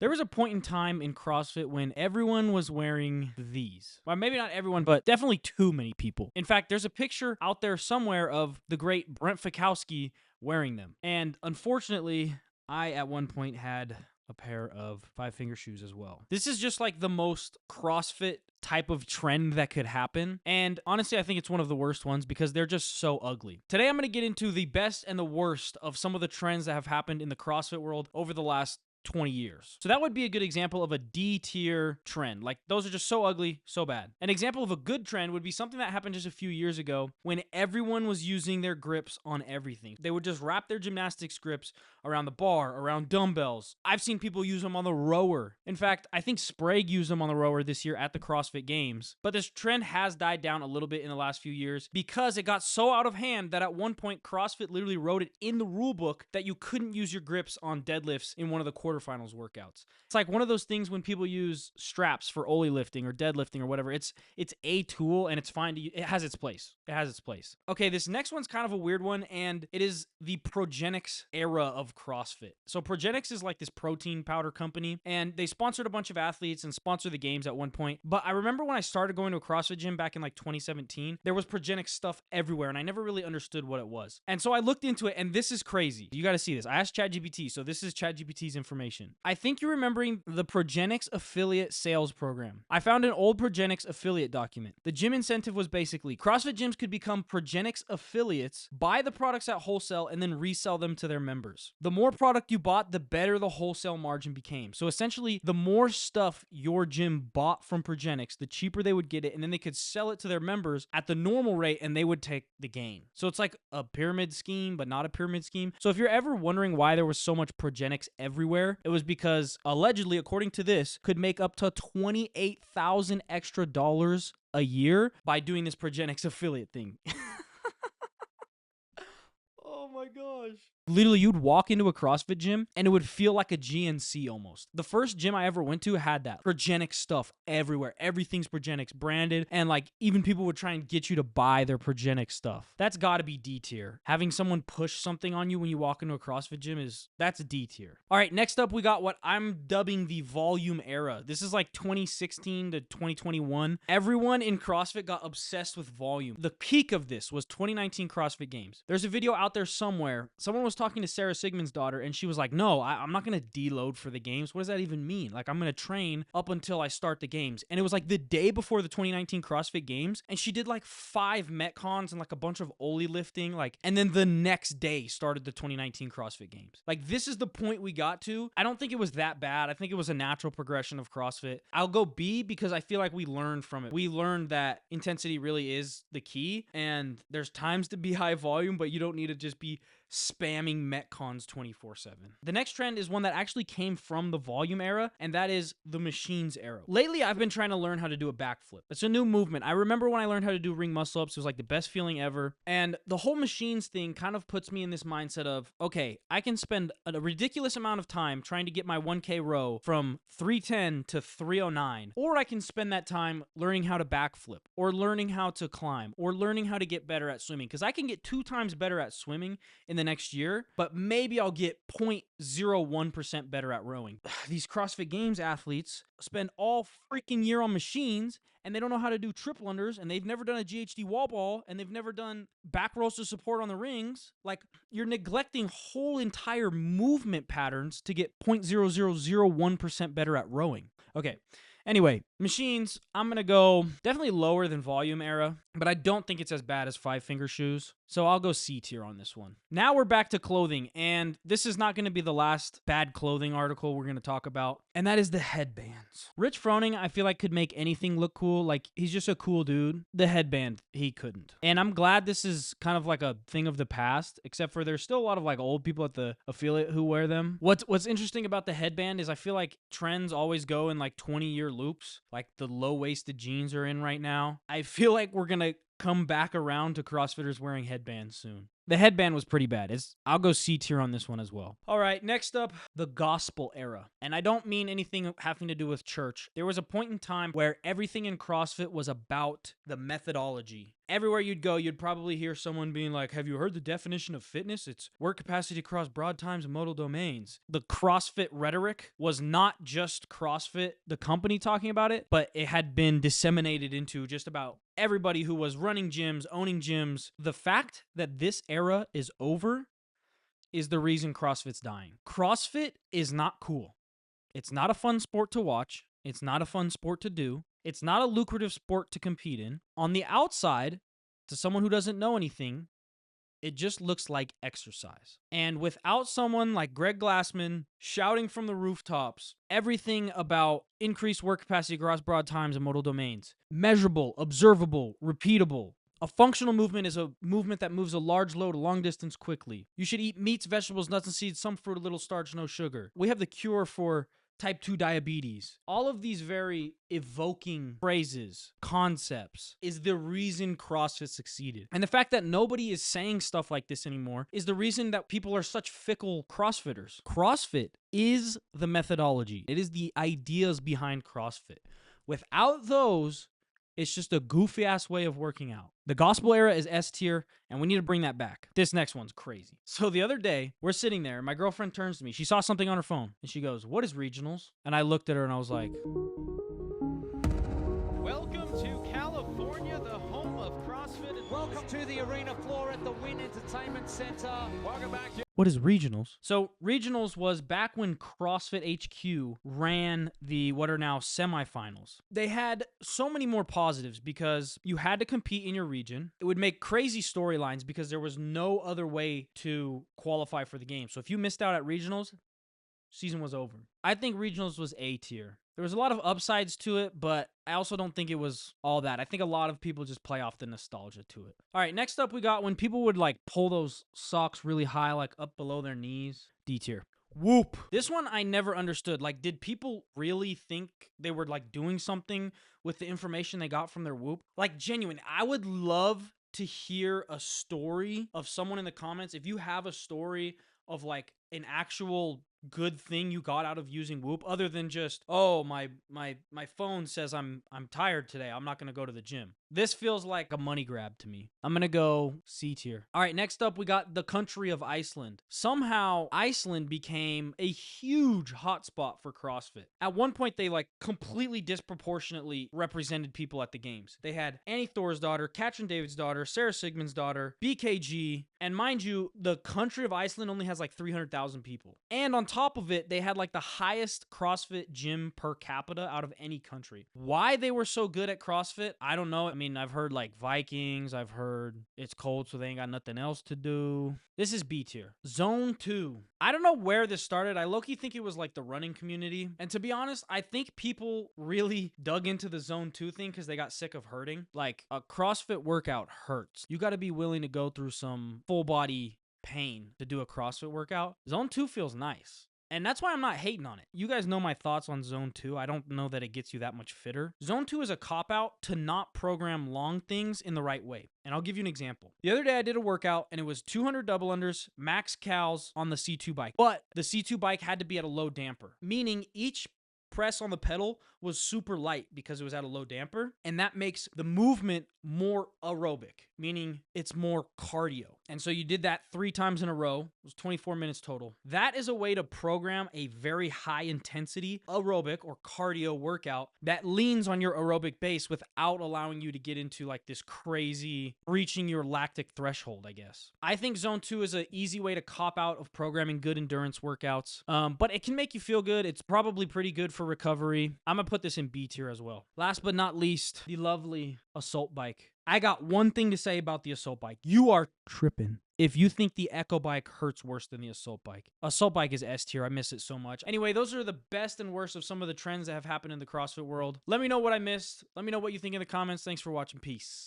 There was a point in time in CrossFit when everyone was wearing these. Well, maybe not everyone, but definitely too many people. In fact, there's a picture out there somewhere of the great Brent Fikowski wearing them. And unfortunately, I at one point had a pair of five-finger shoes as well. This is just like the most CrossFit type of trend that could happen. And honestly, I think it's one of the worst ones because they're just so ugly. Today, I'm going to get into the best and the worst of some of the trends that have happened in the CrossFit world over the last 20 years. So that would be a good example of a D tier trend. Like those are just so ugly, so bad. An example of a good trend would be something that happened just a few years ago when everyone was using their grips on everything. They would just wrap their gymnastics grips around the bar, around dumbbells. I've seen people use them on the rower. In fact, I think Sprague used them on the rower this year at the CrossFit Games. But this trend has died down a little bit in the last few years because it got so out of hand that at one point CrossFit literally wrote it in the rule book that you couldn't use your grips on deadlifts in one of the quarterfinals workouts. It's like one of those things when people use straps for ollie lifting or deadlifting or whatever. It's a tool and it's fine to use. It has its place. It has its place. Okay, this next one's kind of a weird one, and it is the Progenex era of CrossFit. So Progenex is like this protein powder company, and they sponsored a bunch of athletes and sponsored the games at one point. But I remember when I started going to a CrossFit gym back in like 2017, there was Progenex stuff everywhere, and I never really understood what it was. And so I looked into it, and this is crazy. You got to see this. I asked ChatGPT, so this is ChatGPT's information. I think you're remembering the Progenex affiliate sales program. I found an old Progenex affiliate document. The gym incentive was basically CrossFit gyms could become Progenex affiliates, buy the products at wholesale, and then resell them to their members. The more product you bought, the better the wholesale margin became. So essentially, the more stuff your gym bought from Progenex, the cheaper they would get it, and then they could sell it to their members at the normal rate, and they would take the gain. So it's like a pyramid scheme, but not a pyramid scheme. So if you're ever wondering why there was so much Progenex everywhere, it was because allegedly, according to this, could make up to $28,000 extra a year by doing this Progenex affiliate thing. Oh my gosh. Literally, you'd walk into a CrossFit gym and it would feel like a GNC almost. The first gym I ever went to had that. Progenex stuff everywhere. Everything's Progenex branded. And like even people would try and get you to buy their Progenex stuff. That's got to be D tier. Having someone push something on you when you walk into a CrossFit gym that's D tier. All right, next up we got what I'm dubbing the volume era. This is like 2016 to 2021. Everyone in CrossFit got obsessed with volume. The peak of this was 2019 CrossFit Games. There's a video out there somewhere. Someone was talking to Sarah Sigmund's daughter, and she was like, no, I'm not going to deload for the games. What does that even mean? Like, I'm going to train up until I start the games. And it was like the day before the 2019 CrossFit Games, and she did like 5 Metcons and like a bunch of ollie lifting, and then the next day started the 2019 CrossFit Games. Like, this is the point we got to. I don't think it was that bad. I think it was a natural progression of CrossFit. I'll go B because I feel like we learned from it. We learned that intensity really is the key, and there's times to be high volume, but you don't need to just be spamming Metcons 24/7. The next trend is one that actually came from the volume era, and that is the machines era. Lately, I've been trying to learn how to do a backflip. It's a new movement. I remember when I learned how to do ring muscle ups, it was like the best feeling ever. And the whole machines thing kind of puts me in this mindset of, okay, I can spend a ridiculous amount of time trying to get my 1K row from 310 to 309, or I can spend that time learning how to backflip, or learning how to climb, or learning how to get better at swimming, because I can get 2 times better at swimming in the next year, but maybe I'll get 0.01% better at rowing. These CrossFit Games athletes spend all freaking year on machines, and they don't know how to do triple unders, and they've never done a GHD wall ball, and they've never done back rolls to support on the rings. Like, you're neglecting whole entire movement patterns to get 0.0001% better at rowing. Okay. Anyway, machines, I'm going to go definitely lower than volume era, but I don't think it's as bad as 5-finger shoes. So I'll go C tier on this one. Now we're back to clothing, and this is not going to be the last bad clothing article we're going to talk about, and that is the headbands. Rich Froning, I feel like, could make anything look cool. Like, he's just a cool dude. The headband, he couldn't. And I'm glad this is kind of like a thing of the past, except for there's still a lot of like old people at the affiliate who wear them. What's interesting about the headband is I feel like trends always go in like 20-year loops. Like the low-waisted jeans are in right now. I feel like we're going to come back around to CrossFitters wearing headbands soon. The headband was pretty bad. I'll go C tier on this one as well. All right, next up, the gospel era. And I don't mean anything having to do with church. There was a point in time where everything in CrossFit was about the methodology. Everywhere you'd go, you'd probably hear someone being like, have you heard the definition of fitness? It's work capacity across broad times and modal domains. The CrossFit rhetoric was not just CrossFit, the company, talking about it, but it had been disseminated into just about everybody who was running gyms, owning gyms. The fact that this era is over is the reason CrossFit's dying. CrossFit is not cool. It's not a fun sport to watch. It's not a fun sport to do. It's not a lucrative sport to compete in. On the outside, to someone who doesn't know anything, it just looks like exercise. And without someone like Greg Glassman shouting from the rooftops everything about increased work capacity across broad times and modal domains, measurable, observable, repeatable. A functional movement is a movement that moves a large load a long distance quickly. You should eat meats, vegetables, nuts, and seeds, some fruit, a little starch, no sugar. We have the cure for type 2 diabetes. All of these very evoking phrases, concepts, is the reason CrossFit succeeded. And the fact that nobody is saying stuff like this anymore is the reason that people are such fickle CrossFitters. CrossFit is the methodology. It is the ideas behind CrossFit. Without those, it's just a goofy ass way of working out. The gospel era is S tier, and we need to bring that back. This next one's crazy. So the other day, we're sitting there, and my girlfriend turns to me. She saw something on her phone, and she goes, "What is regionals?" And I looked at her, and I was like, welcome to California, the home of CrossFit. And welcome to the arena floor at the Wynn Entertainment Center. Welcome back to... What is regionals? So regionals was back when CrossFit HQ ran the what are now semifinals. They had so many more positives because you had to compete in your region. It would make crazy storylines because there was no other way to qualify for the game. So if you missed out at regionals, season was over. I think regionals was A tier. There was a lot of upsides to it, but I also don't think it was all that. I think a lot of people just play off the nostalgia to it. All right, next up we got when people would like pull those socks really high, like up below their knees. D tier. Whoop. This one I never understood. Like, did people really think they were like doing something with the information they got from their whoop? Like, genuine. I would love to hear a story of someone in the comments. If you have a story of like an actual good thing you got out of using Whoop, other than just, oh, my phone says I'm tired today, I'm not gonna go to the gym. This feels like a money grab to me. I'm gonna go C tier. All right, next up we got the country of Iceland. Somehow Iceland became a huge hotspot for CrossFit. At one point they like completely disproportionately represented people at the games. They had Annie Thor's daughter, Katrin David's daughter, Sarah Sigmund's daughter, BKG, and mind you, the country of Iceland only has like 300,000 people. And on top of it, they had like the highest CrossFit gym per capita out of any country. Why they were so good at CrossFit, I don't know. I mean, I've heard like Vikings, I've heard it's cold so they ain't got nothing else to do. This is B tier. Zone 2. I don't know where this started. I low-key think it was like the running community. And to be honest, I think people really dug into the Zone 2 thing because they got sick of hurting. Like, a CrossFit workout hurts. You got to be willing to go through some full body pain to do a CrossFit workout. Zone 2 feels nice. And that's why I'm not hating on it. You guys know my thoughts on Zone 2. I don't know that it gets you that much fitter. Zone 2 is a cop-out to not program long things in the right way. And I'll give you an example. The other day I did a workout and it was 200 double unders, max cals on the C2 bike. But the C2 bike had to be at a low damper, meaning each press on the pedal was super light because it was at a low damper, and that makes the movement more aerobic, meaning it's more cardio. And so you did that 3 times in a row. It was 24 minutes total. That is a way to program a very high intensity aerobic or cardio workout that leans on your aerobic base without allowing you to get into like this crazy reaching your lactic threshold, I guess. I think Zone 2 is an easy way to cop out of programming good endurance workouts, but it can make you feel good. It's probably pretty good for recovery. I'm gonna put this in B tier as well. Last but not least, the lovely assault bike. I got one thing to say about the assault bike. You are tripping if you think the Echo bike hurts worse than the assault bike. Assault bike is S tier. I miss it so much. Anyway, those are the best and worst of some of the trends that have happened in the CrossFit world. Let me know what I missed. Let me know what you think in the comments. Thanks for watching. Peace.